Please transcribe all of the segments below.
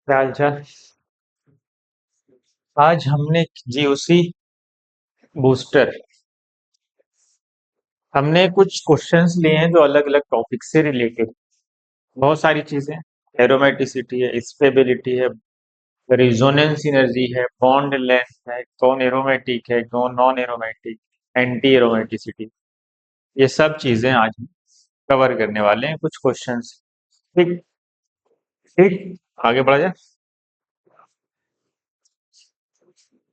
क्या हाल चाल। आज हमने जीओसी बूस्टर, हमने कुछ क्वेश्चंस लिए हैं जो अलग अलग टॉपिक से रिलेटेड। बहुत सारी चीजें, एरोमेटिसिटी है, स्टेबिलिटी है, रिजोनेंस एनर्जी है, बॉन्ड लेंथ है, कौन एरोमेटिक है कौन नॉन एरोमेटिक, एंटी एरोमेटिसिटी, ये सब चीजें आज हम कवर करने वाले हैं कुछ क्वेश्चंस। ठीक। ठीक, आगे बढ़ा जाए।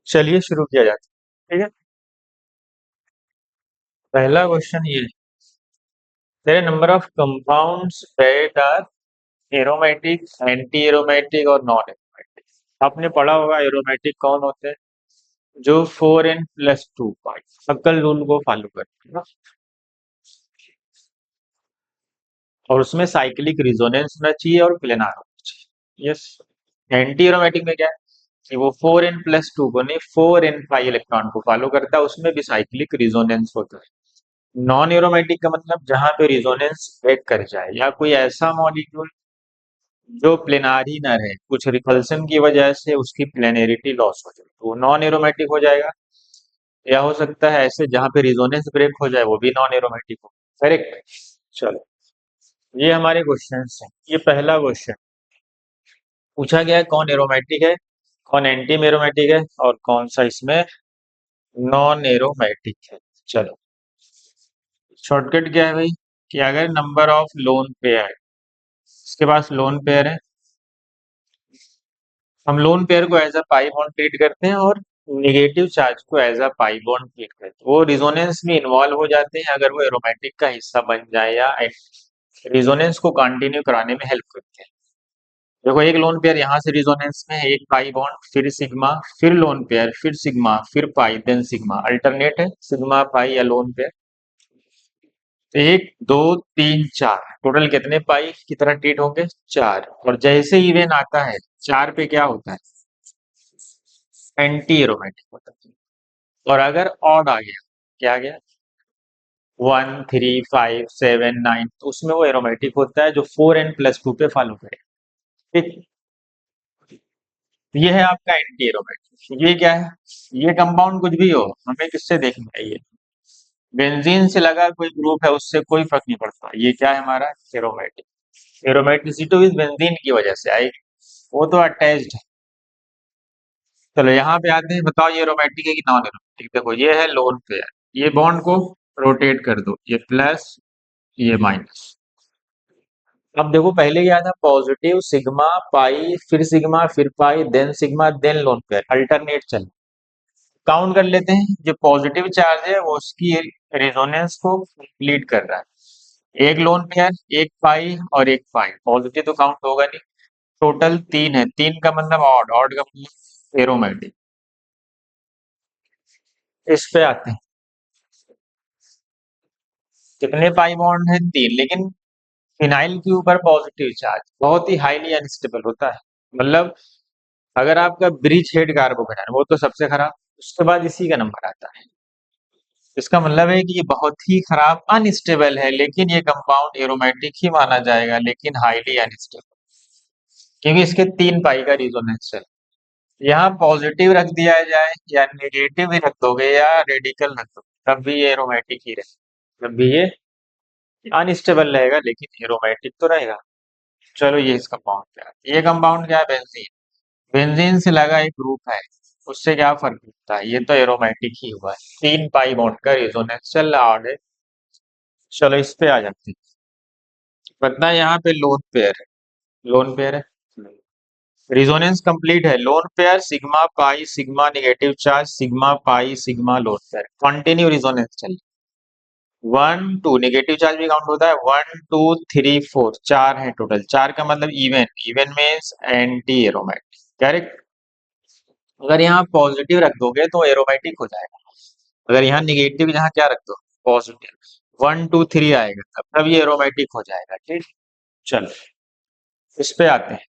चलिए शुरू किया जाता है। ठीक है, पहला क्वेश्चन ये, there number of compounds that are aromatic, anti aromatic और नॉन एरोमेटिक। आपने पढ़ा होगा एरोमेटिक कौन होते हैं, जो 4n+2 सक्कल रूल को फॉलो करते हैं ना, और उसमें साइक्लिक रिजोनेंस होना चाहिए और प्लेनार होना चाहिए। यस। एंटी एरोमेटिक में क्या है कि वो 4n+2 को नहीं, 4n5 इलेक्ट्रॉन को फॉलो करता है, उसमें भी साइक्लिक रिजोनेंस होता है। नॉन एरोमेटिक का मतलब जहां पे रिजोनेंस ब्रेक कर जाए, या कोई ऐसा मॉलिक्यूल जो प्लेनार ही न रहे, कुछ रिपल्सन की वजह से उसकी प्लेनेरिटी लॉस हो जाए, तो वो नॉन एरोमेटिक हो जाएगा। या हो सकता है ऐसे जहां पे रिजोनेंस ब्रेक हो जाए, वो भी नॉन एरोमेटिक हो। करेक्ट। चलो, ये हमारे क्वेश्चन हैं। ये पहला क्वेश्चन पूछा गया है, कौन एरोमेटिक है, कौन एंटी एरोमेटिक है, और कौन सा इसमें नॉन एरोमेटिक है। चलो, शॉर्टकट क्या है भाई, कि अगर नंबर ऑफ लोन पेयर, इसके पास लोन पेयर है, हम लोन पेयर को as a pi bond treat करते हैं और निगेटिव चार्ज को as a pi bond treat करते हैं। वो रिजोनेंस में इन्वॉल्व हो जाते हैं अगर वो एरोमेटिक का हिस्सा बन जाए, या रिजोनेंस को कंटिन्यू कराने में हेल्प करते हैं। देखो, एक लोन पेयर यहाँ से रिजोनेंस में है, एक पाई बॉन्ड, फिर सिग्मा, फिर लोन पेयर, फिर सिग्मा, फिर पाई, देन सिग्मा, अल्टरनेट है सिग्मा पाई या लोन पेयर। तो एक दो तीन चार, टोटल कितने पाई की तरह ट्रीट होंगे, चार। और जैसे इवेन आता है, चार पे क्या होता है, एंटी एरोमेटिक होता है। और अगर ऑड आ गया, क्या आ गया, 1 3 5 7 9, तो उसमें वो एरोमेटिक होता है, जो 4n+2 पे फॉलो करे। ठीक। ये है आपका एंटी एरोमेटिक। ये क्या है, ये कंपाउंड कुछ भी हो, हमें किससे देखना है, ये बेंजीन से लगा कोई ग्रुप है उससे कोई फर्क नहीं पड़ता, ये क्या है हमारा एरोमेटिक। एरोमेटिसिटी इस बेंजीन की वजह से आएगी, वो तो अटैच्ड है। चलो यहाँ पे आते हैं, बताओ ये एरोमेटिक है कि नॉन एरोमेटिक। देखो, ये है लोन पेयर, ये बॉन्ड को रोटेट कर दो, ये प्लस ये माइनस। अब देखो, पहले क्या था, पॉजिटिव सिग्मा पाई, फिर सिग्मा, फिर pi, then sigma, then lone pair, alternate चल। काउंट कर लेते हैं, जो पॉजिटिव चार्ज है वो उसकी रेजोनेंस को कंप्लीट कर रहा है। एक लोन पेयर, एक पाई और एक पाई, पॉजिटिव तो काउंट होगा नहीं। टोटल तीन है, तीन का मतलब ऑड, ऑड का मतलब एरोमेटिक। इस पे आते हैं, कितने पाई बॉन्ड है, तीन, लेकिन फिनाइल के ऊपर पॉजिटिव चार्ज बहुत ही हाईली अनस्टेबल होता है। मतलब अगर आपका ब्रिज हेड कार्बोकेटायन, वो तो सबसे खराब, उसके बाद इसी का नंबर आता है। इसका मतलब है कि ये बहुत ही खराब अनस्टेबल है, लेकिन ये कंपाउंड एरोमेटिक ही माना जाएगा, लेकिन हाईली अनस्टेबल, क्योंकि इसके तीन पाई का रेजोनेंस है। यहाँ पॉजिटिव रख दिया जाए या नेगेटिव भी रख दोगे या रेडिकल रख दोगे, तब भी ये एरोमेटिक ही रहेगा, तब भी ये अनस्टेबल रहेगा, लेकिन एरोमेटिक तो रहेगा। चलो, ये इस कंपाउंड पे आता है। ये कंपाउंड क्या है, बेंजीन। बेंजीन से लगा एक ग्रुप है, उससे क्या फर्क पड़ता है, ये तो एरोमेटिक ही हुआ है, तीन पाई बॉन्ड का रेजोनेंस चल रहा है। चलो, इस पे आ जाते हैं। पता है यहाँ पे लोन पेयर है, लोन पेयर है, रिजोनेंस कंप्लीट है, lone pair sigma pi sigma negative charge sigma pi sigma lone pair, continue resonance चल। 1 2 नेगेटिव चार्ज भी काउंट होता है, 1 2 3 4, चार है टोटल, चार का मतलब even, even means anti aromatic. Correct. अगर यहाँ पॉजिटिव रख दोगे तो एरोमेटिक हो जाएगा, अगर यहाँ निगेटिव, यहाँ क्या रख दो, पॉजिटिव, 1 2 3 आएगा, तब ये एरोमेटिक हो जाएगा। ठीक। चलो, इस पे आते हैं।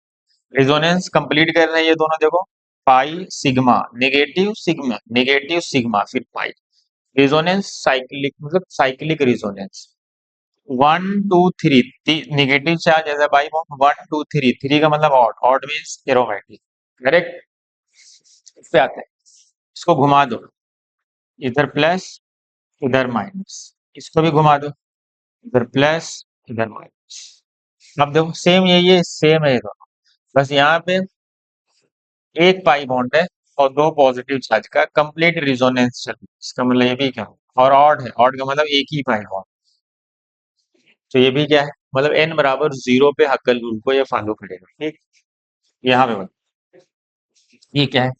रिजोनेंस कंप्लीट कर रहे हैं ये दोनों, देखो, pi sigma, negative sigma, negative sigma, फिर पाई। रिजोनेंस साइक्लिक, मतलब cyclic resonance. 1 2 3 negative charge as a pi bond, 1 2 3, 3 का मतलब odd, odd means aromatic. Correct. इस पे आते हैं, इसको घुमा दो, इधर प्लस इधर माइनस, इसको भी घुमा दो, इधर प्लस इधर माइनस। अब देखो सेम यही है, सेम है ये दोनों, बस यहाँ पे एक पाई बॉन्ड है और दो पॉजिटिव चार्ज का कंप्लीट रिजोनेंस चल रहा है। इसका मतलब ये भी क्या है, और ऑड है, ऑड का मतलब एक ही पाई बॉन्ड। तो ये भी क्या है, मतलब n बराबर 0 पे हक्कल रूल को ये फॉलो करेगा। ठीक, यहाँ पे बता, ये क्या है,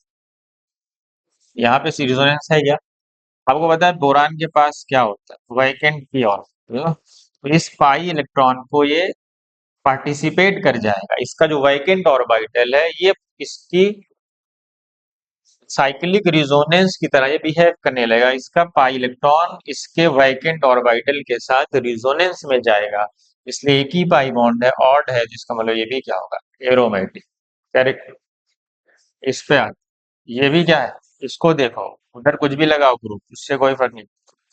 यहाँ पे रिजोनेंस है क्या। आपको पता है बोरान के पास क्या होता है, वैकेंट पी ऑर्बिटल, तो इस पाई इलेक्ट्रॉन को ये पार्टिसिपेट कर जाएगा, इसका जो वैकेंट ऑर्बिटल है ये इसकी साइक्लिक रिजोनेंस की तरह ये बिहेव करने लगेगा, इसका पाई इलेक्ट्रॉन इसके वैकेंट ऑर्बिटल के साथ रिजोनेंस में जाएगा, इसलिए एक ही पाई बॉन्ड है, ऑड है, जिसका मतलब ये भी क्या होगा, एरोमेटिक। करेक्ट। इस पे आ, ये भी क्या है, इसको देखो, उधर कुछ भी लगाओ ग्रुप, उससे कोई फर्क नहीं,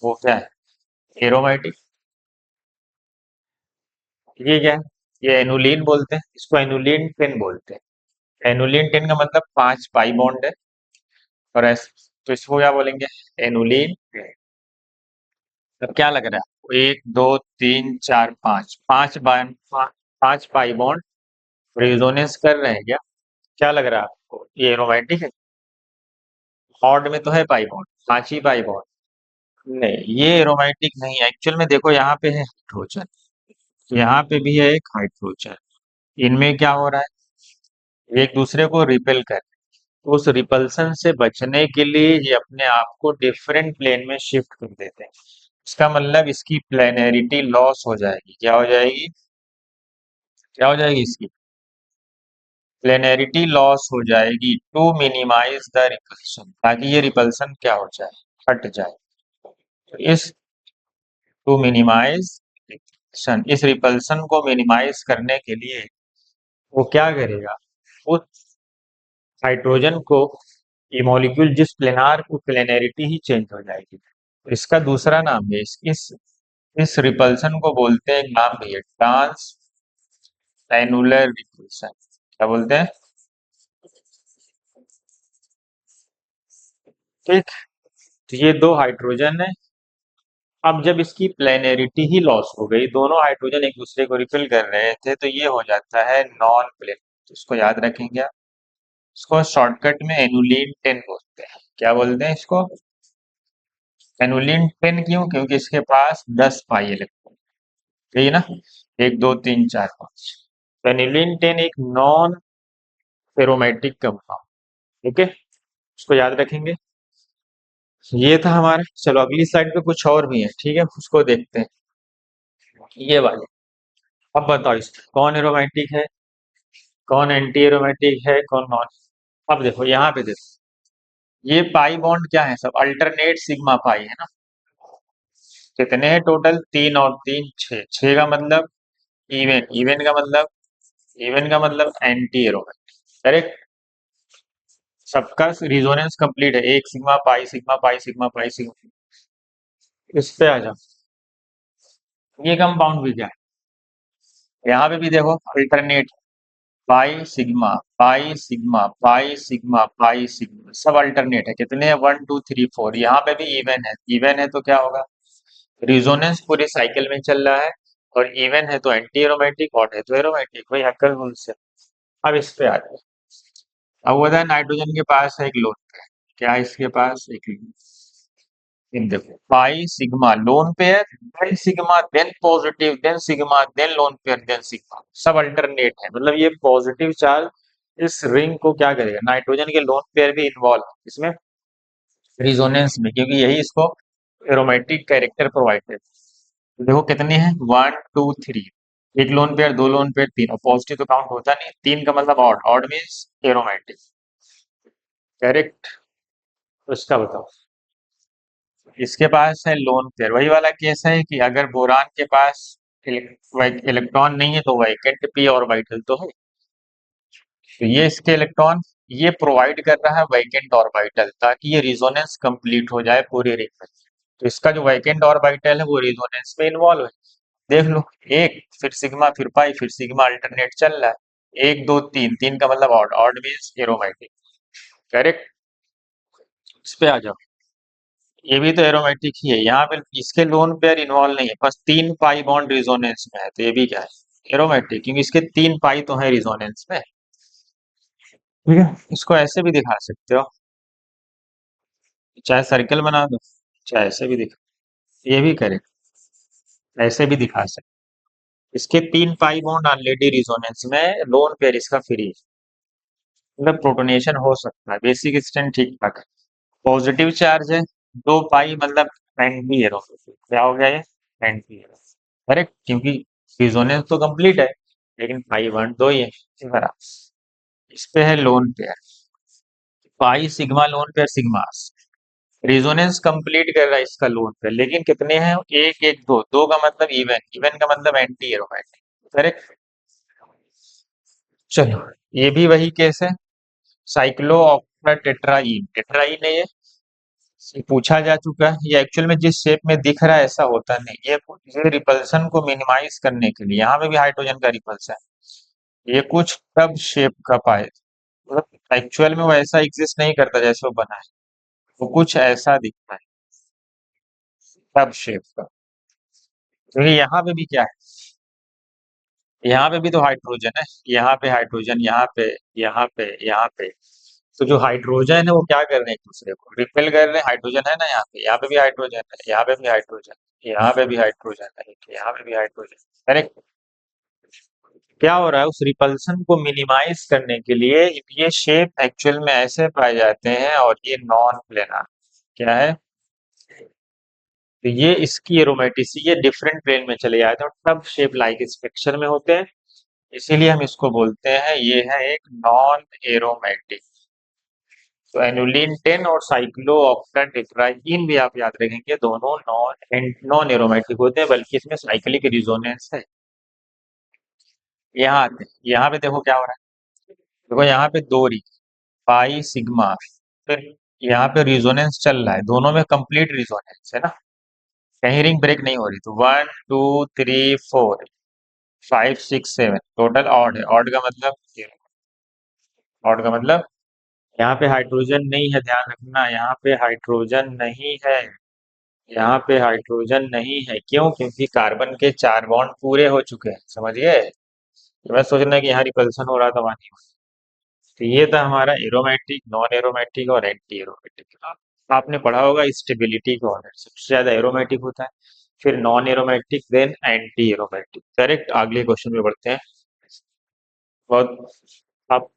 वो क्या है, एरोमेटिक। ये क्या है, ये एनुलिन बोलते हैं, इसको एनुलिन टेन बोलते हैं। एनुलिन टेन का मतलब 5 पाई बॉन्ड है, और तो इसको क्या बोलेंगे, एनुलिन टेन। अब क्या लग रहा है आपको, 1 2 3 4 5, 5 पाई बॉन्ड रेजोनेंस कर रहे हैं क्या, क्या लग रहा है आपको, ये रोमांटिक है। ऑड में तो है पाई बॉन्ड, 5 ही पाई बॉन्ड, नहीं ये रोमांटिक नहीं है एक्चुअल में। देखो यहाँ पे है हाइड्रोजन, यहाँ पे भी है एक हाइड्रोजन, इनमें क्या हो रहा है, एक दूसरे को रिपेल कर, तो उस रिपल्सन से बचने के लिए ये अपने आप को डिफरेंट प्लेन में शिफ्ट कर देते हैं। इसका मतलब इसकी प्लेनैरिटी लॉस हो जाएगी, क्या हो जाएगी, क्या हो जाएगी इसकी प्लेनैरिटी लॉस हो जाएगी, टू मिनिमाइज द रिपल्सन, ताकि ये रिपल्सन क्या हो जाए, हट जाए। तो इस टू मिनिमाइज रिपल्सन, इस रिपल्सन को मिनिमाइज करने के लिए वो क्या करेगा, उस हाइड्रोजन को, ये मॉलिक्यूल जिस प्लेनार को प्लेनैरिटी ही चेंज हो जाएगी, तो इसका दूसरा नाम है, इस रिपल्सन को बोलते हैं, एक नाम भी है ट्रांस एनुलर रिपल्सन, क्या बोलते हैं। ठीक, तो ये दो हाइड्रोजन है, अब जब इसकी प्लेनैरिटी ही लॉस हो गई, दोनों हाइड्रोजन एक दूसरे को रिफिल कर रहे थे, तो ये हो जाता है नॉन प्लेन, तो इसको याद रखेंगे आप, इसको शॉर्टकट में एनुलिन 10 बोलते हैं, क्या बोलते हैं इसको, एनुलिन 10, क्यों, क्योंकि इसके पास 10 पाई इलेक्ट्रॉन, सही है ना, 1 2 3 4 5, तो एनुलिन 10 एक नॉन एरोमेटिक कंपाउंड। ठीक है, उसको याद रखेंगे। ये था हमारा, चलो अगली स्लाइड पे कुछ और भी है, ठीक है, उसको देखते हैं, ये वाले। अब बताओ इस कौन एरोमेटिक है, कौन एंटी एरोमेटिक है, कौन नॉन। अब देखो यहाँ पे देखो, ये पाई बॉन्ड क्या है, सब अल्टरनेट सिग्मा पाई है ना, कितने हैं टोटल, 3 और 3 6, 6 का मतलब इवन, इवन का मतलब एंटी एरोमेटिक। करेक्ट, सबका रिजोनेंस कंप्लीट है, एक sigma pi sigma pi sigma pi sigma. इस पे आ जाओ, ये कंपाउंड भी क्या है, यहाँ पे भी देखो alternate, pi sigma pi sigma pi sigma pi sigma, सब अल्टरनेट है, कितने हैं, 1 2 3 4, यहाँ पे भी इवन है, इवन है तो क्या होगा, रिजोनेंस पूरे साइकिल में चल रहा है, और इवन है तो एंटी एरोमेटिक, ऑड है तो एरोमेटिक, वही हक्कल रूल से। अब इस पे आ जाए, अब वो है नाइट्रोजन के पास है एक लोन पेयर, क्या है इसके पास एक, इन देखो pi sigma lone pair, then sigma then positive then sigma then lone pair then sigma, सब अल्टरनेट है, मतलब ये पॉजिटिव चार्ज इस रिंग को क्या करेगा, नाइट्रोजन के लोन पेयर भी इन्वॉल्व इसमें रिजोनेंस में, क्योंकि यही इसको एरोमेटिक कैरेक्टर प्रोवाइड करता है। तो देखो कितने हैं, 1 2 3, एक लोन पेयर, दो लोन पेयर, तीन, और पॉजिटिव तो काउंट होता नहीं, तीन का मतलब odd, odd means aromatic. Correct, तो इसका बताओ, इसके पास है लोन पेयर, वही वाला केस है कि अगर बोरान के पास इलेक्ट्रॉन नहीं है तो वैकेंट पी ऑर्बिटल तो है, तो ये इसके इलेक्ट्रॉन ये प्रोवाइड कर रहा है वैकेंट ऑर्बिटल, ताकि ये रिजोनेंस कंप्लीट हो जाए पूरी रिंग में, तो इसका जो वैकेंट ऑर्बिटल है वो रिजोनेंस में इन्वॉल्व है, देख लो, एक फिर सिग्मा फिर पाई फिर सिग्मा अल्टरनेट चल रहा है, एक दो तीन, तीन का मतलब odd, odd means aromatic. Correct. इस पे आ जाओ, ये भी तो एरोमेटिक ही है, यहाँ पे इसके लोन पेयर इन्वॉल्व नहीं है, बस तीन पाई बॉन्ड रिजोनेंस में है, तो ये भी क्या है, एरोमेटिक, क्योंकि इसके तीन पाई तो है रिजोनेंस में। ठीक है, इसको ऐसे भी दिखा सकते हो, चाहे सर्कल बना दो, चाहे ऐसे भी दिखा, ये भी करेक्ट, ऐसे भी दिखा सकते। इसके तीन पाई बॉन्ड ऑलरेडी रिजोनेंस में, लोन पेयर इसका फ्री है, मतलब प्रोटोनेशन हो सकता है, बेसिक स्टैंड ठीक ठाक है। पॉजिटिव चार्ज है, दो पाई मतलब एंटी एरो, क्या हो गया ये, एंटी एरो। करेक्ट, क्योंकि रिजोनेंस तो कंप्लीट है, लेकिन पाई बॉन्ड दो ही है, इसी तरह इस पे है लोन पेयर, पाई sigma lone pair sigma, resonance complete कर रहा है इसका लोन पेयर, लेकिन कितने हैं, एक एक दो, दो का मतलब इवन, इवन का मतलब एंटी एरोमेटिक। करेक्ट। चलो, ये भी वही केस है, साइक्लो ऑक्टा टेट्राईन, टेट्राईन है ये पूछा जा चुका है, ये एक्चुअल में जिस शेप में दिख रहा है ऐसा होता नहीं, ये रिपल्सन को मिनिमाइज करने के लिए, यहाँ पे भी हाइड्रोजन का रिपल्सन, ये कुछ तब शेप का पाए, मतलब एक्चुअल में वो ऐसा एग्जिस्ट नहीं करता जैसे वो बना है, वो कुछ ऐसा दिखता है तब शेप का, क्योंकि यहाँ पे भी क्या है, यहाँ पे भी तो हाइड्रोजन है, यहाँ पे हाइड्रोजन, यहाँ पे, यहाँ पे, यहाँ पे, तो जो हाइड्रोजन है वो क्या कर रहे हैं, एक दूसरे को रिपेल कर रहे हैं, हाइड्रोजन है ना यहाँ पे भी हाइड्रोजन है, यहाँ पे भी हाइड्रोजन, यहाँ पे भी हाइड्रोजन है, यहाँ पे भी हाइड्रोजन। करेक्ट। क्या हो रहा है, उस रिपल्सन को मिनिमाइज करने के लिए ये शेप एक्चुअल में ऐसे पाए जाते हैं, और ये नॉन प्लेनर क्या है, तो ये इसकी एरोमेटिसी ये डिफरेंट प्लेन में चले जाते हैं, और तब शेप लाइक स्ट्रक्चर में होते हैं, इसीलिए हम इसको बोलते हैं, ये है एक नॉन एरोमेटिक। तो एनुलिन 10 और साइक्लो ऑक्टा टेट्राईन भी आप याद रखेंगे, दोनों नॉन एरोमेटिक होते हैं, बल्कि इसमें साइक्लिक रिजोनेंस है। यहाँ आते हैं, यहाँ पे देखो क्या हो रहा है, देखो यहाँ पे दो री, पाई सिग्मा, फिर यहाँ पे रिजोनेंस चल रहा है, दोनों में कंप्लीट रिजोनेंस है ना, कहीं रिंग ब्रेक नहीं हो रही, तो 1 2 3 4 5 6 7 टोटल ऑड है, ऑड का मतलब, ऑड का मतलब यहाँ पे हाइड्रोजन नहीं है, ध्यान रखना, यहाँ पे हाइड्रोजन नहीं है, यहाँ पे हाइड्रोजन नहीं है, क्यों, क्योंकि कार्बन के चार बॉन्ड पूरे हो चुके हैं, समझ गए, तो मैं सोचना कि यहाँ रिपल्सन हो रहा था, वहां नहीं हो रहा। तो ये था हमारा एरोमेटिक, नॉन एरोमेटिक और एंटी एरोमेटिक। आपने पढ़ा होगा स्टेबिलिटी का ऑर्डर सबसे ज्यादा एरोमेटिक होता है, फिर non aromatic, then anti aromatic. Correct, अगले क्वेश्चन में बढ़ते हैं। बहुत, आप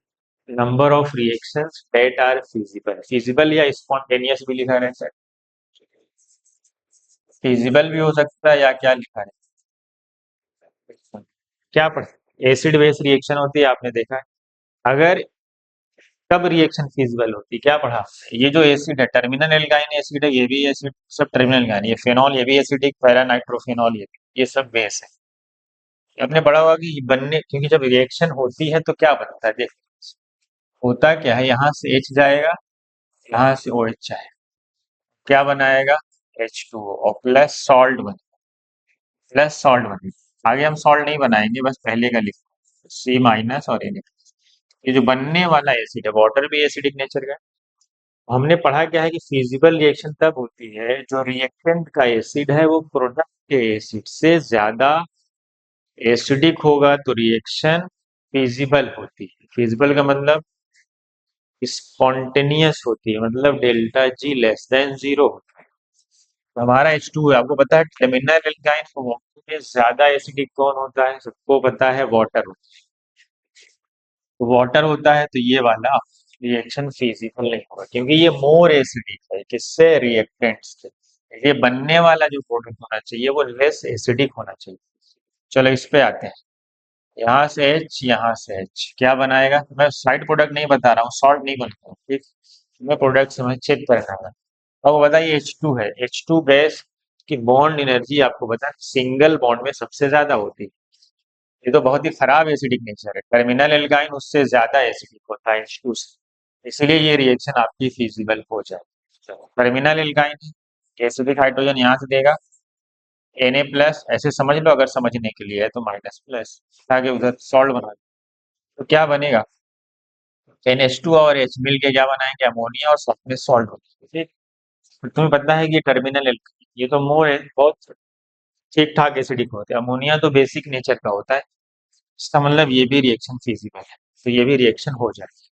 number of reactions that are feasible, feasible या स्पॉन्टेनियस भी लिखा रहता है, फिजिबल भी हो सकता है, या क्या लिखा है, क्या पढ़ा, एसिड बेस रिएक्शन होती है, आपने देखा है, अगर कब रिएक्शन फिजिबल होती है, क्या पढ़ा, ये जो एसिड है टर्मिनल एल्काइन एसिड है, ये भी एसिड, सब टर्मिनल एल्काइन, ये फेनॉल ये भी एसिडिक, पैरा नाइट्रोफेनॉल ये सब बेस है। आपने पढ़ा होगा कि ये बनने, क्योंकि जब रिएक्शन होती है तो क्या बनता है, देख, होता क्या है, यहाँ से H जाएगा, यहाँ से OH जाएगा, क्या बनाएगा, H2O और प्लस सॉल्ट बनेगा, प्लस सॉल्ट बनेगा, आगे हम सॉल्ट नहीं बनाएंगे, बस पहले का लिखो, C माइनस और ये, ये जो बनने वाला एसिड है, वाटर भी एसिडिक नेचर का है। हमने पढ़ा क्या है कि फिजिबल रिएक्शन तब होती है जो रिएक्टेंट का एसिड है वो प्रोडक्ट के एसिड से ज्यादा एसिडिक होगा, तो रिएक्शन फिजिबल होती है। फिजिबल का मतलब स्पॉन्टेनियस होती है, मतलब delta G less than zero होता है। तो हमारा H2 है, आपको पता है टर्मिनल एल्काइन में ज्यादा एसिडिक कौन होता है, सबको पता है वाटर, वाटर होता है, तो ये वाला रिएक्शन फिजिबल नहीं होगा, क्योंकि ये मोर एसिडिक है, किससे, रिएक्टेंट से। ये बनने वाला जो प्रोडक्ट होना चाहिए वो लेस एसिडिक होना चाहिए। चलो इस पे आते हैं, यहाँ से H, यहाँ से H क्या बनाएगा, मैं साइड प्रोडक्ट नहीं बता रहा हूँ, सॉल्ट नहीं बनता हूँ, ठीक, मैं प्रोडक्ट समझ चेक करना है। अब वो बताइए H2 है, H2 गैस की बॉन्ड एनर्जी आपको बता, सिंगल बॉन्ड में सबसे ज्यादा होती है, ये तो बहुत ही खराब एसिडिक नेचर है, टर्मिनल एल्काइन उससे ज्यादा एसिडिक होता है H2 से, इसीलिए ये रिएक्शन आपकी फिजिबल हो जाए। टर्मिनल एल्काइन एसिडिक हाइड्रोजन यहाँ से देगा, Na+ ऐसे समझ लो, अगर समझने के लिए है तो माइनस प्लस आगे उधर सॉल्ट बना दो। तो क्या बनेगा, NH2 और H मिल के क्या बनाएंगे, अमोनिया, और साथ में सॉल्ट बनेगा। ठीक। तो तुम्हें पता है कि ये टर्मिनल एल्काइल, ये तो मोर है, बहुत ठीक ठाक एसिडिक होते हैं। अमोनिया तो बेसिक नेचर का होता है। इसका मतलब ये भी रिएक्शन फिजिबल है, तो ये भी रिएक्शन हो जाएगी।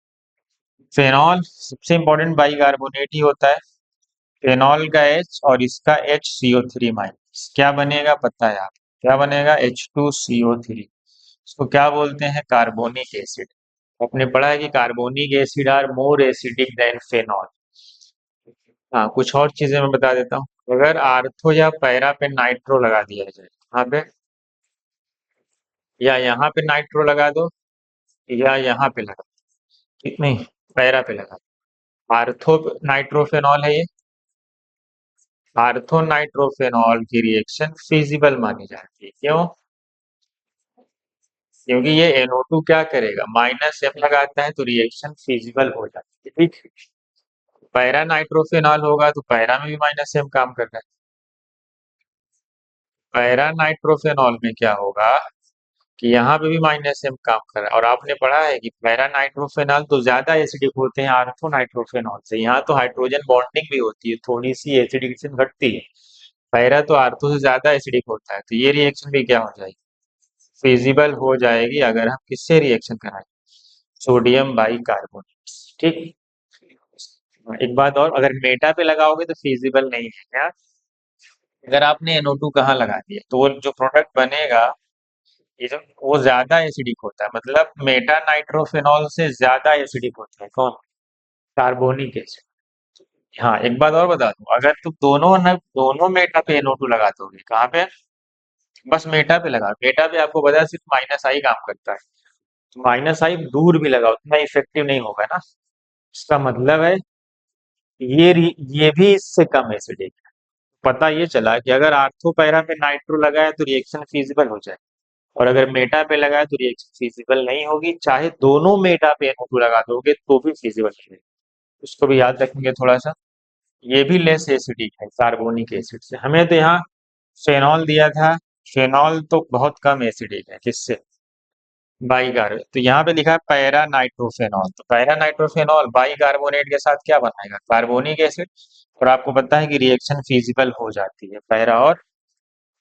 फेनॉल सबसे इंपॉर्टेंट बाइकार्बोनेट ही होता है। फेनॉल का H और इसका HCO3 माइनस क्या बनेगा पता है आप, क्या बनेगा, H2CO3। इसको क्या बोलते हैं, कार्बोनिक एसिड। आपने पढ़ा है कि carbonic acid are more acidic than phenol. हाँ, कुछ और चीजें मैं बता देता हूँ। अगर आर्थो या पैरा पे नाइट्रो लगा दिया जाए, यहाँ पे या यहाँ पे नाइट्रो लगा दो, या यहाँ पे लगा दो, ठीक नहीं, पैरा पे लगा दो। आर्थो नाइट्रोफेनॉल है ये। आर्थो नाइट्रोफेनॉल की रिएक्शन फिजिबल मानी जाती है, क्यों, क्योंकि ये NO2 क्या करेगा, -M लगाता है, तो रिएक्शन फिजिबल हो जाती है। ठीक। पैरा नाइट्रोफेनॉल होगा तो पैरा में भी -M काम कर रहा है। पैरा नाइट्रोफेनॉल में क्या होगा कि यहाँ पे भी -M काम कर रहा है। और आपने पढ़ा है कि पैरा नाइट्रोफेनॉल तो ज्यादा एसिडिक होते हैं आर्थो नाइट्रोफेनॉल से। यहाँ तो हाइड्रोजन बॉन्डिंग भी होती है, थोड़ी सी एसिडिकेशन घटती है। पैरा तो आर्थो से ज्यादा एसिडिक होता है, तो ये रिएक्शन भी क्या हो जाएगी, फिजिबल हो जाएगी, अगर हम किससे रिएक्शन कराएं, सोडियम बाइकार्बोनेट। ठीक। एक बात और, अगर मेटा पे लगाओगे तो फिजिबल नहीं है क्या, अगर आपने NO2 कहाँ लगा दिया तो वो जो प्रोडक्ट बनेगा, ये जो वो ज्यादा एसिडिक होता है, मतलब मेटा नाइट्रोफेनॉल से ज्यादा एसिडिक होता है कौन, कार्बोनिक एसिड। हाँ, एक बात और बता दूं, अगर तुम दोनों मेटा पे NO2 लगा दोगे, कहाँ पे, बस मेटा पे लगा, मेटा पे आपको पता है सिर्फ -I काम करता है। तो -I दूर भी लगाओ उतना इफेक्टिव नहीं होगा ना। इसका मतलब है ये भी इससे कम एसिडिक है। पता ये चला कि अगर आर्थो पैरा पे नाइट्रो लगाए तो रिएक्शन फिजिबल हो जाए, और अगर मेटा पे लगाए तो रिएक्शन फिजिबल नहीं होगी, चाहे दोनों मेटा पे NO2 लगा दोगे तो भी फिजिबल नहीं। उसको भी याद रखेंगे थोड़ा सा। ये भी लेस एसिडिक है कार्बोनिक एसिड से। हमें तो यहाँ फेनॉल दिया था, फेनॉल तो बहुत कम एसिडिक है, किससे, बाइकार्ब, तो यहाँ पे लिखा है पैरा नाइट्रोफेनॉल, तो पैरा नाइट्रोफेनॉल बाइकार्बोनेट के साथ क्या बनाएगा, कार्बोनिक एसिड। और आपको पता है कि रिएक्शन फिजिबल हो जाती है पैरा और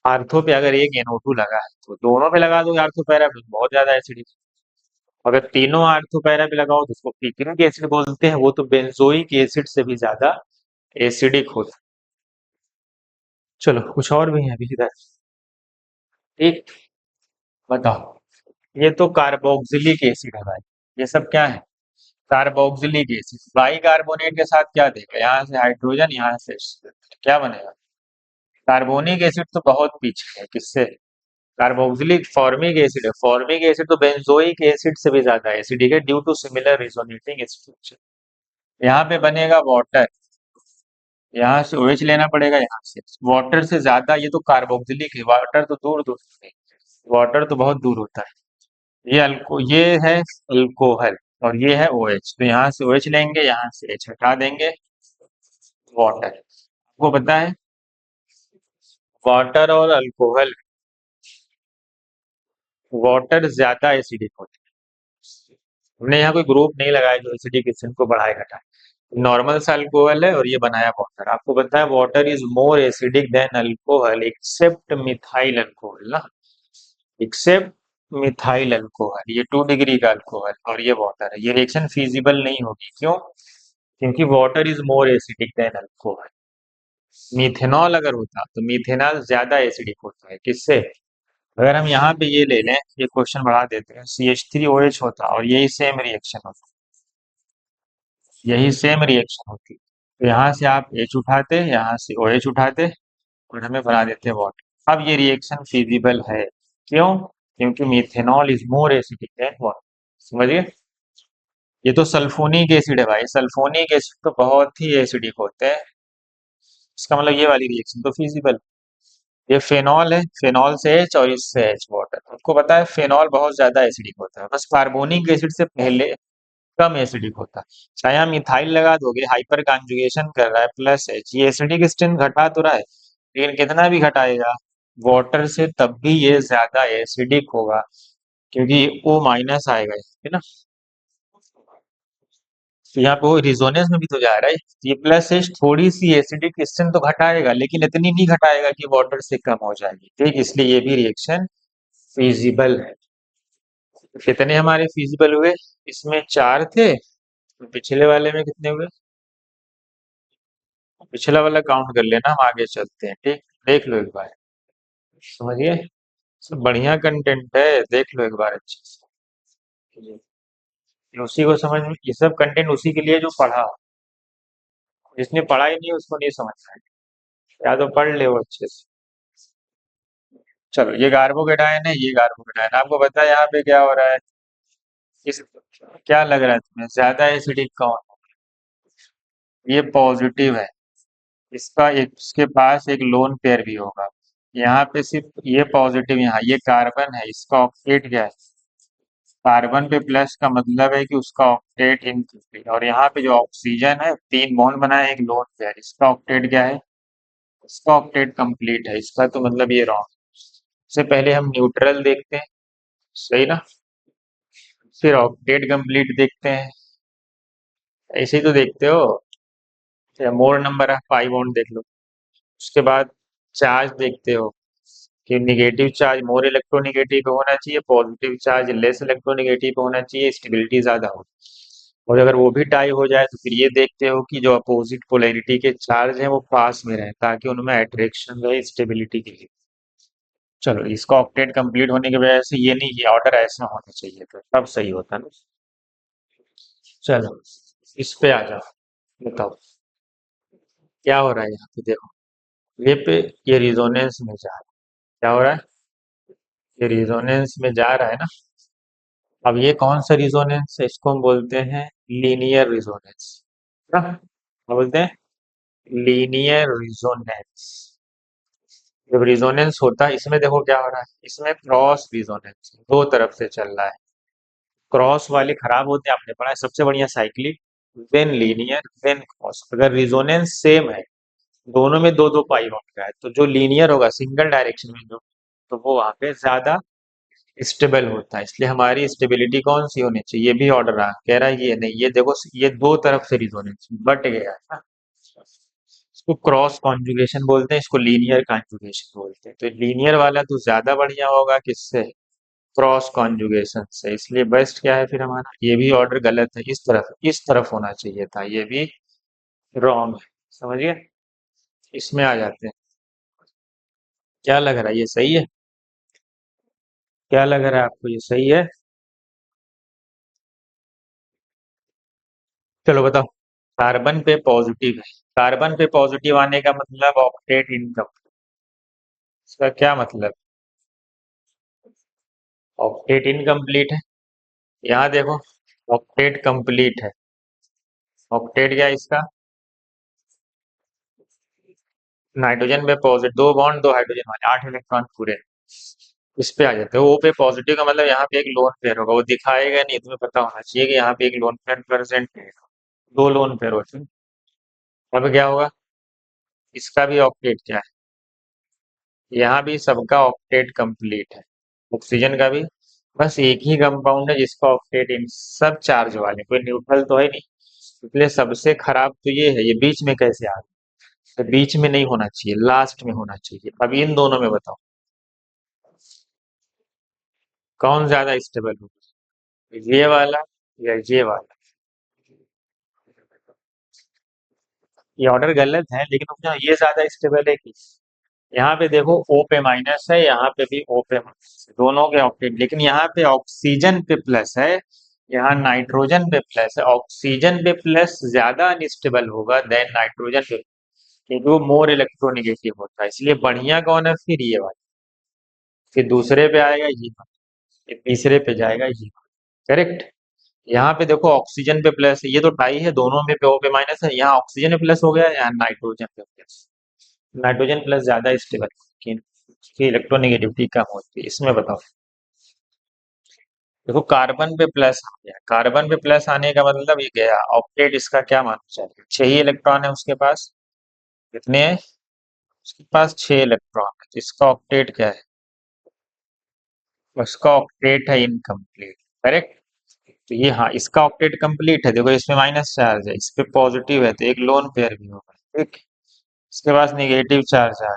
आर्थो पे। अगर एक NO2 लगा है तो दोनों पे लगा दो आर्थो पैरा पे, बहुत ज्यादा एसिडिक। अगर तीनों आर्थो पैरा पे लगाओ तो उसको पिक्रिक एसिड बोलते हैं, वो तो बेंजोइक एसिड से भी ज्यादा एसिडिक होता है। चलो कुछ और भी है अभी इधर। ठीक। बताओ, ये तो कार्बोक्सिलिक एसिड है भाई, ये सब क्या है, कार्बोक्सिलिक एसिड। बाइकार्बोनेट के साथ क्या देगा, यहाँ से हाइड्रोजन, यहाँ से क्या बनेगा, कार्बोनिक एसिड तो बहुत पीछे है, किससे, कार्बोक्सिलिक फॉर्मिक एसिड है। फॉर्मिक एसिड तो बेंजोइक एसिड से भी ज्यादा एसिडिक है due to similar resonating structure. यहाँ पे बनेगा वाटर, यहाँ से OH लेना पड़ेगा, यहाँ से वाटर से ज्यादा, ये तो कार्बोक्सिलिक है, वाटर तो दूर दूर है, वाटर तो बहुत दूर होता है। ये है अल्कोहल, और ये है OH, तो यहाँ से OH लेंगे, यहाँ से H हटा देंगे, वाटर। आपको पता है वाटर और अल्कोहल, वाटर ज्यादा एसिडिक होता है। हमने यहाँ कोई ग्रुप नहीं लगाया जो एसिडिकेशन को बढ़ाए घटाए। नॉर्मल सा अल्कोहल है और ये बनाया वाटर। आपको पता है water is more acidic than alcohol except methyl alcohol ना, एक्सेप्ट मिथाइल अल्कोहल, ये 2 डिग्री का अल्कोहल और ये वाटर है, ये रिएक्शन फिजिबल नहीं होगी, क्यों, क्योंकि water is more acidic than alcohol. Methanol अगर होता तो मिथेनॉल ज्यादा एसिडिक होता है, किससे, अगर हम यहाँ पे ये ले लें, ये क्वेश्चन बढ़ा देते हैं, CH3OH होता और यही सेम रिएक्शन होता, यही सेम रिएक्शन होती, तो यहाँ से आप H उठाते, यहाँ से OH उठाते, और हमें बना देते वाटर। अब ये रिएक्शन फिजिबल है, क्यों, क्योंकि methanol is more acidic then water. समझिए, ये तो सल्फोनिक एसिड है भाई, सल्फोनिक एसिड तो बहुत ही एसिडिक होते हैं। इसका मतलब ये वाली रिएक्शन तो फिजिबल। ये फेनॉल है, फेनॉल से H और इससे H वाटर। आपको पता है फेनॉल बहुत ज्यादा एसिडिक होता है, बस कार्बोनिक एसिड से पहले कम एसिडिक होता है। चाहे हम मिथाइल लगा दोगे, हाइपर कॉन्जुगेशन कर रहा है +H, ये एसिडिक स्ट्रेंथ घटा तो रहा है, लेकिन कितना भी घटाएगा वाटर से तब भी ये ज्यादा एसिडिक होगा, क्योंकि ओ माइनस आएगा है ना। तो यहाँ पे वो रिजोनेंस में भी तो जा रहा है। ये प्लस एच थोड़ी सी एसिडिक स्ट्रेंथ तो घटाएगा, लेकिन इतनी नहीं घटाएगा कि वाटर से कम हो जाएगी, ठीक। इसलिए ये भी रिएक्शन फिजिबल है। तो कितने हमारे फिजिबल हुए, इसमें 4 थे, तो पिछले वाले में कितने हुए। पिछला वाला काउंट कर लेना, हम आगे चलते हैं, ठीक। देख लो एक बार, समझिए। सब बढ़िया कंटेंट है, देख लो एक बार अच्छे से। ये उसी को समझ में, ये सब कंटेंट उसी के लिए जो पढ़ा हो। जिसने पढ़ा ही नहीं उसको नहीं समझ आएगा, या तो पढ़ ले वो अच्छे से। चलो, ये कार्बोकेटायन है, ये कार्बोकेटायन, आपको पता है यहाँ पे क्या हो रहा है। इस क्या लग रहा है तुम्हें, ज्यादा एसिडिक कौन। ये पॉजिटिव है, इसका एक, इसके पास एक लोन पेयर भी होगा। यहाँ पे सिर्फ ये पॉजिटिव, यहाँ ये कार्बन है, इसका ऑक्टेट क्या है। कार्बन पे प्लस का मतलब है कि उसका ऑक्टेट इनकम्प्लीट, और यहाँ पे जो ऑक्सीजन है 3 बॉन्ड बना है, एक लोन पेयर, इसका ऑक्टेट क्या है। इसका ऑक्टेट कंप्लीट है, इसका तो मतलब ये रॉन्ग। सबसे पहले हम न्यूट्रल देखते हैं, सही ना। फिर ऑक्टेट कंप्लीट देखते हैं, ऐसे ही तो देखते हो। फिर मोर नंबर ऑफ पाई बॉन्ड देख लो। उसके बाद चार्ज देखते हो कि निगेटिव चार्ज मोर इलेक्ट्रोनिगेटिव पे होना चाहिए, पॉजिटिव चार्ज लेस इलेक्ट्रोनिगेटिव पे होना चाहिए, स्टेबिलिटी ज्यादा हो। और अगर वो भी टाई हो जाए तो फिर ये देखते हो कि जो अपोजिट पोलैरिटी के चार्ज हैं वो पास में रहे, ताकि उनमें अट्रैक्शन रहे स्टेबिलिटी के लिए। चलो, इसका ऑक्टेट कंप्लीट होने की वजह से ये नहीं, ये ऑर्डर ऐसा होना चाहिए था, तब सही होता ना। चलो, इस पे आ जाओ, बताओ क्या हो रहा है यहाँ पे, देखो। ये पे, ये रिजोनेंस में जा रहा है, क्या हो रहा है, ये रिजोनेंस में जा रहा है ना। अब ये कौन सा रिजोनेंस है, इसको हम बोलते हैं लीनियर रिजोनेंस। क्या बोलते हैं, लीनियर रिजोनेंस। जब रिजोनेंस होता है इसमें, देखो क्या हो रहा है, इसमें क्रॉस रिजोनेंस दो तरफ से चल रहा है। क्रॉस वाले खराब होते हैं, आपने पढ़ा है, सबसे बढ़िया cyclic, then linear, then cross. अगर रिजोनेंस सेम है, दोनों में दो दो पाई बॉन्ड का है, तो जो लीनियर होगा सिंगल डायरेक्शन में जो, तो वो वहां पे ज्यादा स्टेबल होता है। इसलिए हमारी स्टेबिलिटी कौन सी होनी चाहिए, ये भी ऑर्डर रहा, कह रहा है ये नहीं, ये देखो ये दो तरफ से रिजोनेंस बट गया है ना। इसको क्रॉस कॉन्जुगेशन बोलते हैं, इसको लीनियर कॉन्जुगेशन बोलते हैं। तो लीनियर वाला तो ज्यादा बढ़िया होगा किससे, क्रॉस कॉन्जुगेशन से। इसलिए बेस्ट क्या है फिर हमारा, ये भी ऑर्डर गलत है, इस तरफ होना चाहिए था, ये भी रॉन्ग है, समझिए। इसमें आ जाते हैं, क्या लग रहा है ये सही है, क्या लग रहा है आपको ये सही है। चलो बताओ, कार्बन पे पॉजिटिव है, कार्बन पे पॉजिटिव आने का मतलब ऑक्टेट इनकम, इसका क्या मतलब, ऑक्टेट इनकम्प्लीट है। यहाँ देखो, ऑक्टेट कंप्लीट है, ऑक्टेट क्या है इसका, नाइट्रोजन पे पॉजिटिव, 2 बॉन्ड 2 हाइड्रोजन वाले, 8 इलेक्ट्रॉन पूरे। इस पे आ जाते हो, ओ पे पॉजिटिव का मतलब यहाँ पे एक लोन पेयर होगा, वो दिखाएगा नहीं, तुम्हें पता होना चाहिए कि यहाँ पे एक लोन पेयर प्रेजेंट है। 2 लोन पेयर होते हैं। अब क्या होगा, इसका भी ऑक्टेट क्या है, यहाँ भी सबका ऑक्टेट कंप्लीट है, ऑक्सीजन का भी। बस एक ही कंपाउंड है जिसका ऑक्टेट इन सब चार्ज वाले, कोई न्यूट्रल तो है नहीं। इसलिए सबसे खराब तो ये है, ये बीच में कैसे आ गया। तो बीच में नहीं होना चाहिए, लास्ट में होना चाहिए। अब इन दोनों में बताओ कौन ज्यादा स्टेबल होगा, ये वाला या ये वाला। ये ऑर्डर गलत है, लेकिन तुम जानो ये ज्यादा स्टेबल है कि, यहाँ पे देखो ओ पे माइनस है, यहाँ पे भी ओ पे माइनस है, दोनों के ऑक्टेट, लेकिन यहाँ पे ऑक्सीजन पे प्लस है, यहाँ नाइट्रोजन पे प्लस है। ऑक्सीजन पे प्लस ज्यादा अनस्टेबल होगा देन नाइट्रोजन पे, क्योंकि वो मोर इलेक्ट्रोनिगेटिव होता है। इसलिए बढ़िया कौन है फिर ये वाला, फिर दूसरे पे आएगा ये वाला, फिर तीसरे पे जाएगा ये वाला, करेक्ट। यहाँ पे देखो ऑक्सीजन पे प्लस है, ये तो टाई है, दोनों में पे ओ पे माइनस है, यहाँ ऑक्सीजन पे प्लस हो गया, यहाँ नाइट्रोजन पे प्लस। नाइट्रोजन प्लस ज्यादा स्टेबल, लेकिन उसकी इलेक्ट्रोनेगेटिविटी कम होती है। इसमें बताओ, देखो कार्बन पे प्लस आ गया, कार्बन पे प्लस आने का मतलब ये गया ऑक्टेट, इसका क्या मानना चाहिए, 6 ही इलेक्ट्रॉन है उसके पास, कितने हैं, उसके पास 6 इलेक्ट्रॉन है, तो इसका ऑक्टेट क्या है? उसका ऑक्टेट है इनकम्प्लीट। करेक्ट। तो ये, हाँ, इसका ऑक्टेट कंप्लीट है। देखो इसमें माइनस चार्ज है, इस पे पॉजिटिव है, तो एक लोन पेयर भी होगा। ठीक। इसके पास निगेटिव चार्ज है,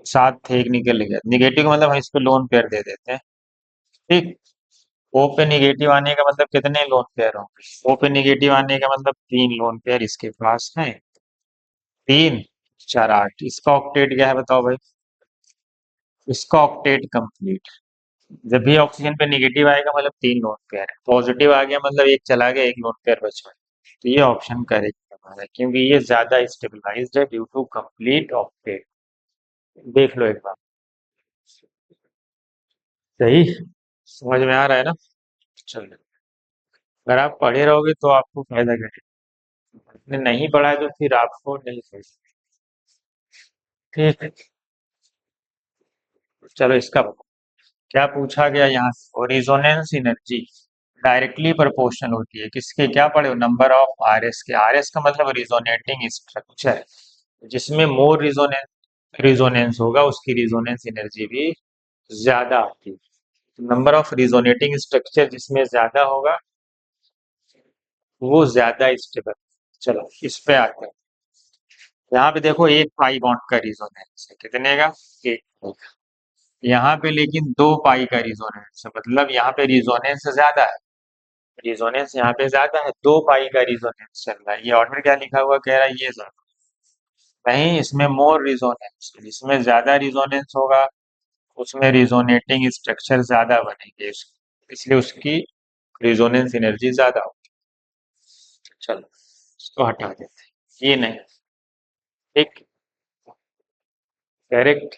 साथ थे, एक निकल गया। निगेटिव का मतलब हम इस पे लोन पेयर दे देते हैं। ठीक। ओ पे निगेटिव आने का मतलब कितने लोन पेयर होंगे? ओ पे निगेटिव आने का मतलब 3 लोन पेयर इसके पास है। 3, 4, 8। इसका ऑक्टेट क्या है बताओ भाई? इसका ऑक्टेट कंप्लीट। जब भी ऑक्सीजन पे निगेटिव आएगा मतलब 3 लोन पेयर है, पॉजिटिव आ गया मतलब एक चला गया, एक लोन पेयर बचा। तो ये ऑप्शन करेक्ट है हमारा, क्योंकि ये ज्यादा स्टेबलाइज्ड है ड्यू टू कंप्लीट ऑक्टेट। देख लो एक बार। सही। समझ में आ रहा है ना? चलो, अगर आप पढ़े रहोगे तो आपको फायदा करेगा, नहीं पढ़ा है तो फिर आपको नहीं समझ। ठीक है। चलो इसका क्या पूछा गया यहाँ से? और रिजोनेंस एनर्जी डायरेक्टली प्रोपोर्शनल होती है किसके? क्या पढ़े हो? नंबर ऑफ आरएस के। आरएस का मतलब रिजोनेटिंग स्ट्रक्चर। जिसमें मोर रिजोनेंस रिजोनेंस होगा उसकी रिजोनेंस एनर्जी भी ज्यादा आती है। नंबर ऑफ रिजोनेटिंग स्ट्रक्चर जिसमें ज्यादा होगा वो ज्यादा स्टेबल। चलो इस पे आते हैं। यहाँ पे देखो एक पाई बॉन्ड का रिजोनेंस है, कितने का? एक। यहाँ पे लेकिन 2 पाई का रिजोनेंस है, मतलब यहाँ पे रिजोनेंस ज्यादा है। रिजोनेंस यहाँ पे ज्यादा है, 2 पाई का रिजोनेंस चल रहा है। ये ऑर्डर क्या लिखा हुआ कह रहा है? ये ज्यादा नहीं, इसमें मोर रिजोनेंस, जिसमें ज्यादा रिजोनेंस होगा उसमें रिजोनेटिंग स्ट्रक्चर ज्यादा बनेंगे, इसलिए उसकी रिजोनेंस एनर्जी ज्यादा होगी। चलो इसको हटा देते हैं, ये नहीं। ठीक। करेक्ट।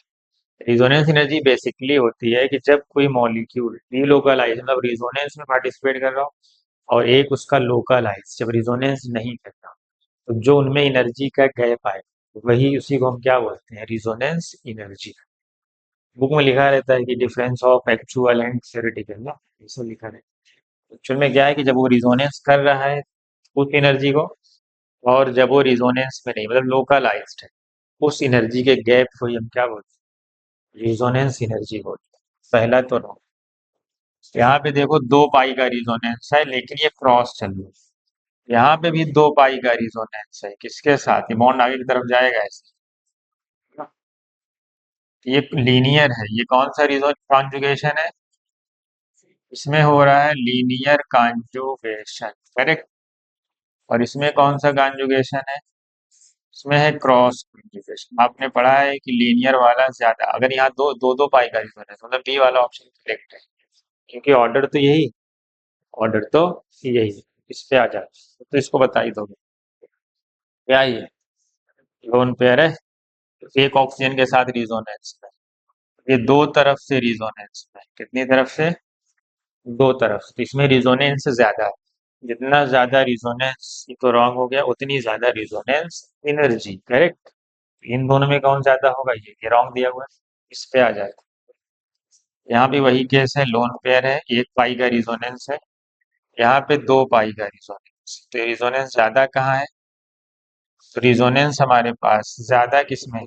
रिजोनेंस एनर्जी बेसिकली होती है कि जब कोई मॉलिक्यूल डीलोकलाइज, मतलब रिजोनेंस में पार्टिसिपेट कर रहा हो, और एक उसका लोकलाइज जब रिजोनेंस नहीं करता, तो जो उनमें एनर्जी का गैप आए, वही उसी को हम क्या बोलते हैं? Resonance energy. बुक में लिखा रहता है कि difference of actual and theoretical ना, ऐसा लिखा रहता है। एक्चुअल में क्या है कि जब वो रिजोनेंस कर रहा है उस एनर्जी को, और जब वो रिजोनेंस में नहीं, मतलब लोकलाइज्ड है, उस एनर्जी के गैप को ही हम क्या बोलते हैं? रिजोनेंस एनर्जी बोलते हैं। पहला तो नो। यहाँ पे देखो 2 पाई का रिजोनेंस है, लेकिन ये क्रॉस चल रही है। यहाँ पे भी 2 पाई का रिजोनेंस है, किसके साथ? ये बॉन्ड आगे की तरफ जाएगा ऐसे। ये लीनियर है, ये कौन सा रिजो कॉन्जुगेशन है? इसमें हो रहा है लीनियर कॉन्जुगेशन। करेक्ट। और इसमें कौन सा कॉन्जुगेशन है? इसमें है क्रॉस कॉन्जुगेशन। आपने पढ़ा है कि लीनियर वाला ज्यादा, अगर यहाँ दो दो दो पाई का रिजोनेंस, मतलब बी वाला ऑप्शन करेक्ट है, क्योंकि ऑर्डर तो यही है। इस पे आ जाए तो इसको बता ही दोगे क्या ये लोन पेयर है? एक ऑक्सीजन के साथ रिजोनेंस में, ये दो तरफ से रिजोनेंस में, कितनी तरफ से? दो तरफ से। तो इसमें रिजोनेंस ज्यादा है। जितना ज्यादा रिजोनेंस, ये तो रॉन्ग हो गया, उतनी ज्यादा रिजोनेंस एनर्जी। करेक्ट। इन दोनों में कौन ज्यादा होगा? ये रॉन्ग दिया हुआ है। इस पे आ जाए। यहाँ भी वही केस है, लोन पेयर है, 1 पाई का रिजोनेंस है। यहाँ पे 2 पाई का रिजोनेंस, तो रिजोनेंस ज्यादा कहाँ है? तो रिजोनेंस हमारे पास ज्यादा किसमें?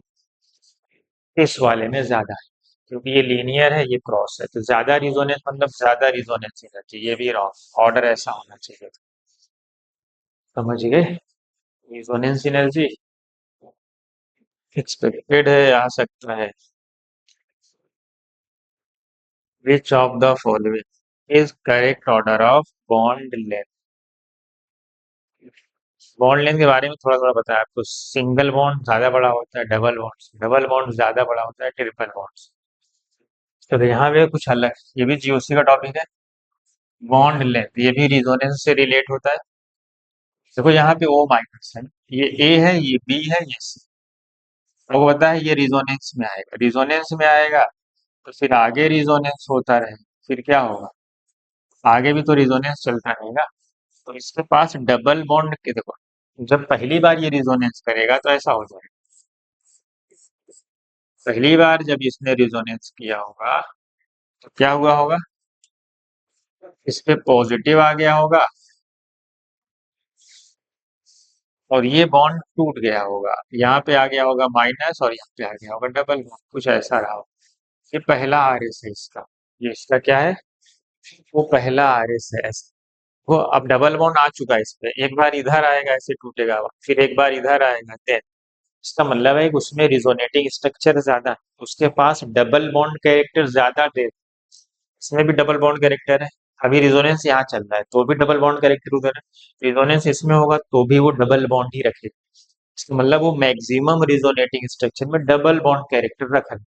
इस वाले में ज्यादा है, क्योंकि ये लीनियर है, ये क्रॉस है, तो ज्यादा रिजोनेंस मतलब ज्यादा रिजोनेंस एनर्जी। ये भी रॉन्ग, ऑर्डर ऐसा होना चाहिए। समझ गए? रिजोनेंस एनर्जी एक्सपेक्टेड है, आ सकता है। Which of the following is correct order of bond length? Bond length के बारे में थोड़ा थोड़ा बताया आपको। सिंगल बॉन्ड ज्यादा बड़ा होता है, डबल बॉन्ड ज्यादा बड़ा होता है, ट्रिपल बॉन्ड। तो यहाँ पे कुछ अलग, ये भी जीओसी का टॉपिक है। बॉन्ड लेंथ ये भी रिजोनेंस से रिलेट होता है। देखो यहाँ पे ओ माइनस है, ये ए है, ये बी है, ये सी। आपको पता है ये रिजोनेंस में आएगा, रिजोनेंस में आएगा तो फिर आगे रिजोनेंस होता रहेगा, फिर क्या होगा? आगे भी तो रिजोनेंस चलता रहेगा। तो इसके पास डबल बॉन्ड के, देखो जब पहली बार ये रिजोनेंस करेगा तो ऐसा हो जाएगा। पहली बार जब इसने रिजोनेंस किया होगा तो क्या हुआ होगा? इस पे पॉजिटिव आ गया होगा, और ये बॉन्ड टूट गया होगा, यहाँ पे आ गया होगा माइनस और यहाँ पे आ गया होगा डबल बॉन्ड, कुछ ऐसा रहा होगा। ये पहला आर एस है इसका, ये इसका क्या है, वो पहला आर एस है। वो अब डबल बॉन्ड आ चुका है इस पे, एक बार इधर आएगा ऐसे टूटेगा, फिर एक बार इधर आएगा, देन इसका मतलब है कि उसमें रिजोनेटिंग स्ट्रक्चर ज्यादा है, उसके पास डबल बॉन्ड कैरेक्टर ज्यादा दे, इसमें भी डबल बॉन्ड कैरेक्टर है। अभी रिजोनेंस यहाँ चल रहा है तो भी डबल बॉन्ड कैरेक्टर उधर है, रिजोनेंस इसमें होगा तो भी वो डबल बॉन्ड ही रखेगा। इसका मतलब वो मैक्सिमम रिजोनेटिंग स्ट्रक्चर में डबल बॉन्ड कैरेक्टर रखा है।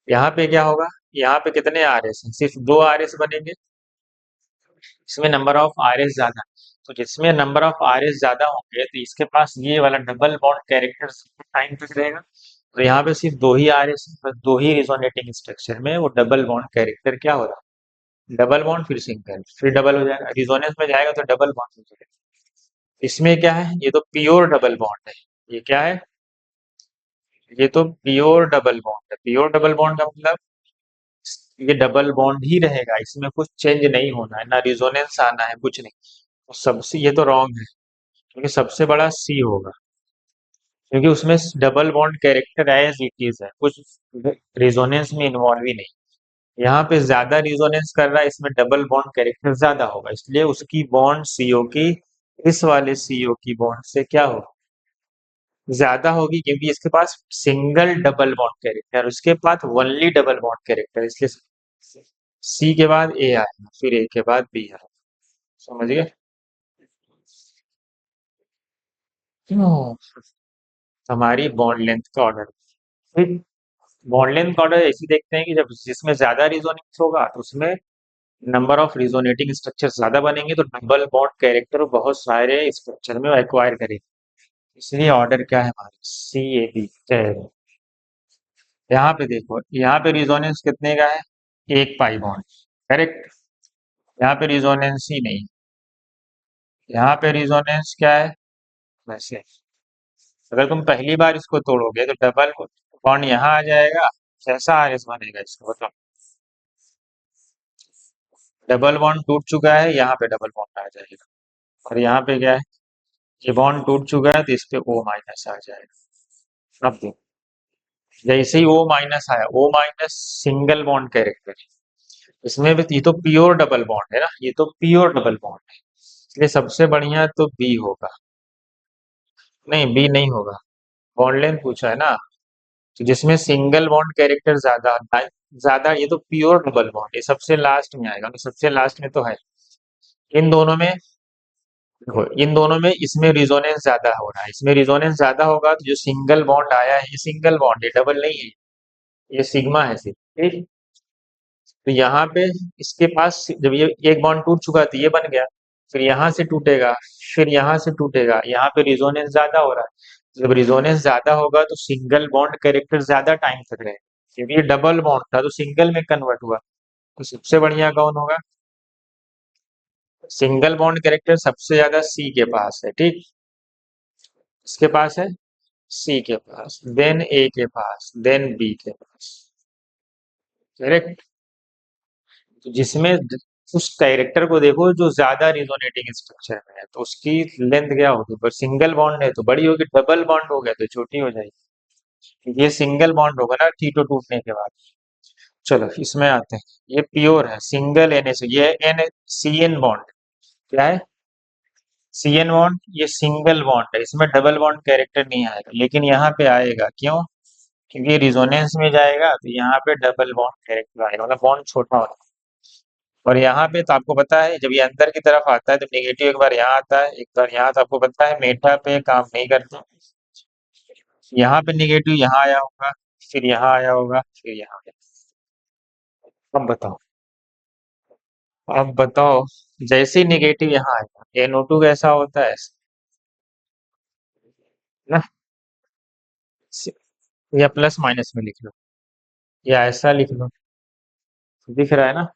यहाँ पे क्या होगा, यहाँ पे कितने आर एस हैं, सिर्फ दो आर एस बनेंगे, इसमें नंबर ऑफ आर एस ज्यादा है। तो जिसमें नंबर ऑफ आर एस ज्यादा होंगे तो इसके पास ये वाला डबल बॉन्ड कैरेक्टर टाइम तक रहेगा। तो यहाँ पे सिर्फ दो ही आर एस, दो ही रिजोनेटिंग स्ट्रक्चर में वो डबल बॉन्ड कैरेक्टर क्या हो रहा है, डबल बॉन्ड फिर सिंगल फिर डबल हो जाएगा, रिजोनेंस में जाएगा तो डबल बॉन्ड हो जाएगा। इसमें क्या है, ये तो प्योर डबल बॉन्ड है, ये क्या है, ये तो प्योर डबल बॉन्ड है। प्योर डबल बॉन्ड का मतलब ये डबल बॉन्ड ही रहेगा, इसमें कुछ चेंज नहीं होना है, ना रिजोनेंस आना है, कुछ नहीं। तो सबसे ये तो रॉन्ग है, क्योंकि सबसे बड़ा सी होगा, क्योंकि उसमें double bond character as it is है, कुछ रिजोनेंस में इन्वॉल्व ही नहीं। यहाँ पे ज्यादा रिजोनेंस कर रहा है, इसमें डबल बॉन्ड कैरेक्टर ज्यादा होगा, इसलिए उसकी बॉन्ड सीओ की इस वाले सीओ की बॉन्ड से क्या होगा, ज्यादा होगी, क्योंकि इसके पास सिंगल डबल बॉन्ड कैरेक्टर है, उसके पास ओनली डबल बॉन्ड कैरेक्टर, इसलिए सी के बाद ए आएगा, फिर ए के बाद बी आएगा। समझ गए? क्यों? हमारी बॉन्ड लेंथ का ऑर्डर, बॉन्ड लेंथ का ऑर्डर ऐसे देखते हैं कि जब जिसमें ज्यादा रिजोनेंस होगा तो उसमें नंबर ऑफ रिजोनेटिंग स्ट्रक्चर ज्यादा बनेंगे, तो डबल बॉन्ड कैरेक्टर बहुत सारे स्ट्रक्चर में एक्वायर करेंगे। इसलिए ऑर्डर क्या है हमारे, सी ए बी। यहाँ पे देखो, यहाँ पे रिजोनेंस कितने का है, एक पाई बॉन्ड, करेक्ट। यहाँ पे रिजोनेंस ही नहीं, यहाँ पे रिजोनेंस क्या है, वैसे अगर तुम पहली बार इसको तोड़ोगे तो डबल बॉन्ड यहाँ आ जाएगा, कैसा आरएस बनेगा इसको बताओ, डबल बॉन्ड टूट चुका है, यहाँ पे डबल बॉन्ड आ जाएगा, और यहाँ पे क्या है, ये बॉन्ड टूट चुका है तो इस पे ओ माइनस आ जाएगा। अब देखो, जैसे ही ओ माइनस आया, O minus single bond character, इसमें भी ये तो प्योर डबल बॉन्ड है ना, ये तो प्योर डबल बॉन्ड है, इसलिए सबसे बढ़िया तो बी होगा। नहीं, बी नहीं होगा, बॉन्ड लेंथ पूछा है ना, तो जिसमें सिंगल बॉन्ड कैरेक्टर ज्यादा, ज्यादा, ये तो प्योर डबल बॉन्ड, ये सबसे लास्ट में आएगा, सबसे लास्ट में तो है। इन दोनों में देखो, इन दोनों में इसमें रिजोनेंस ज्यादा हो रहा है, इसमें रिजोनेंस ज्यादा होगा तो जो सिंगल बॉन्ड आया है ये सिंगल बॉन्ड, ये डबल नहीं है, ये सिग्मा है सिर्फ, ठीक। तो यहाँ पे इसके पास जब ये एक बॉन्ड टूट चुका तो ये बन गया, फिर यहाँ से टूटेगा, फिर यहाँ से टूटेगा, यहाँ पे रिजोनेंस ज्यादा हो रहा है, जब रिजोनेंस ज्यादा होगा तो सिंगल बॉन्ड कैरेक्टर ज्यादा टाइम तक रहे, क्योंकि ये डबल बॉन्ड था तो सिंगल में कन्वर्ट हुआ। तो सबसे बढ़िया कौन होगा, सिंगल बॉन्ड कैरेक्टर सबसे ज्यादा सी के पास है, ठीक, इसके पास है, सी के पास, देन ए के पास, देन बी के पास, करेक्ट। तो जिसमें उस कैरेक्टर को देखो जो ज्यादा रिजोनेटिंग स्ट्रक्चर में है तो उसकी लेंथ क्या होगी, पर सिंगल बॉन्ड है तो बड़ी होगी, डबल बॉन्ड हो गया तो छोटी हो जाएगी। ये सिंगल बॉन्ड होगा ना टीटो टूटने के बाद। चलो इसमें आते हैं, ये प्योर है सिंगल एन एस, ये एन सी एन बॉन्ड क्या है, सी एन बॉन्ड, ये सिंगल बॉन्ड है, इसमें डबल बॉन्ड कैरेक्टर नहीं आएगा, लेकिन यहाँ पे आएगा, क्यों, क्योंकि रिजोनेंस में जाएगा तो यहाँ पे डबल बॉन्ड कैरेक्टर आएगा, मतलब बॉन्ड छोटा होगा। और यहाँ पे तो आपको पता है जब ये अंदर की तरफ आता है तो नेगेटिव एक बार यहाँ आता है, एक बार यहाँ, तो आपको पता है मेटा पे काम नहीं करता, यहाँ पे नेगेटिव यहाँ आया होगा, फिर यहाँ आया होगा, फिर यहाँ आया। अब बताओ, अब बताओ, जैसे ही नेगेटिव यहाँ आएगा NO2 कैसा होता है ना, या प्लस माइनस में लिख लो, या ऐसा लिख लो, दिख रहा है ना,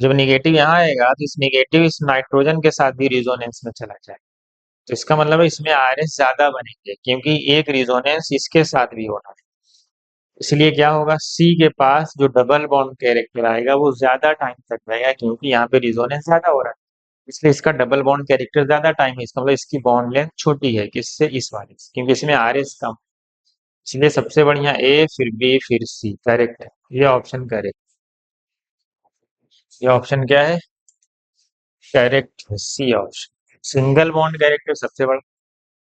जब नेगेटिव यहाँ आएगा तो इस नेगेटिव इस नाइट्रोजन के साथ भी रिजोनेंस में चला जाए, तो इसका मतलब है इसमें आरएस ज्यादा बनेंगे, क्योंकि एक रिजोनेंस इसके साथ भी होना है। इसलिए क्या होगा, सी के पास जो डबल बॉन्ड कैरेक्टर आएगा वो ज्यादा टाइम तक रहेगा, क्योंकि यहाँ पे रिजोनेंस ज्यादा हो रहा है। इसलिए इसका डबल बॉन्ड कैरेक्टर ज्यादा टाइम है, इसका मतलब इसकी बॉन्ड लेंथ छोटी है किससे, इस वाले से, क्योंकि इसमें आर एस कम। इसलिए सबसे बढ़िया ए फिर बी फिर सी करेक्ट है। ये ऑप्शन करेक्ट, ये ऑप्शन क्या है, करेक्ट है C option. Single bond character सबसे बड़ा,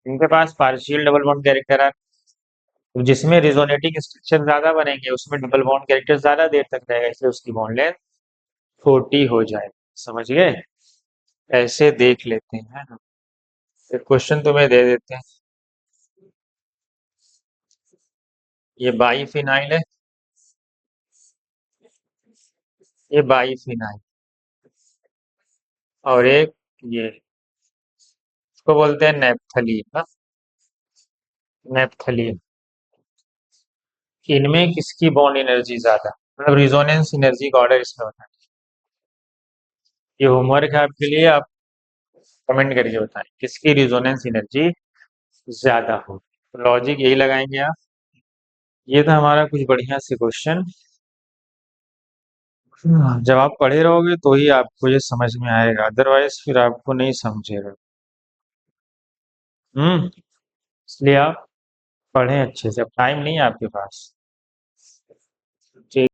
इनके पास पार्शियल डबल बॉन्ड कैरेक्टर है, तो जिसमें रिजोनेटिंग स्ट्रक्चर ज्यादा बनेंगे उसमें डबल बॉन्ड कैरेक्टर ज्यादा देर तक रहेगा, इसलिए उसकी बॉन्ड लेंथ छोटी हो जाएगी। समझ गए, ऐसे देख लेते हैं ना। एक क्वेश्चन तुम्हें दे देते हैं, ये बाईफिनाइल है, ये बाईफिनाइल, और एक ये, इसको बोलते हैं नेपथलीन ना, नेपथलीन। इनमें किसकी बॉन्ड एनर्जी ज्यादा, मतलब रिजोनेंस एनर्जी का ऑर्डर इसमें होता है। ये होमवर्क है आपके लिए, आप कमेंट करके बताएं किसकी रिजोनेंस एनर्जी ज्यादा हो। लॉजिक यही लगाएंगे आप। ये था हमारा कुछ बढ़िया से क्वेश्चन। जब आप पढ़े रहोगे तो ही आपको ये समझ में आएगा, अदरवाइज फिर आपको नहीं समझेगा। इसलिए आप पढ़ें अच्छे से, अब टाइम नहीं है आपके पास। ठीक।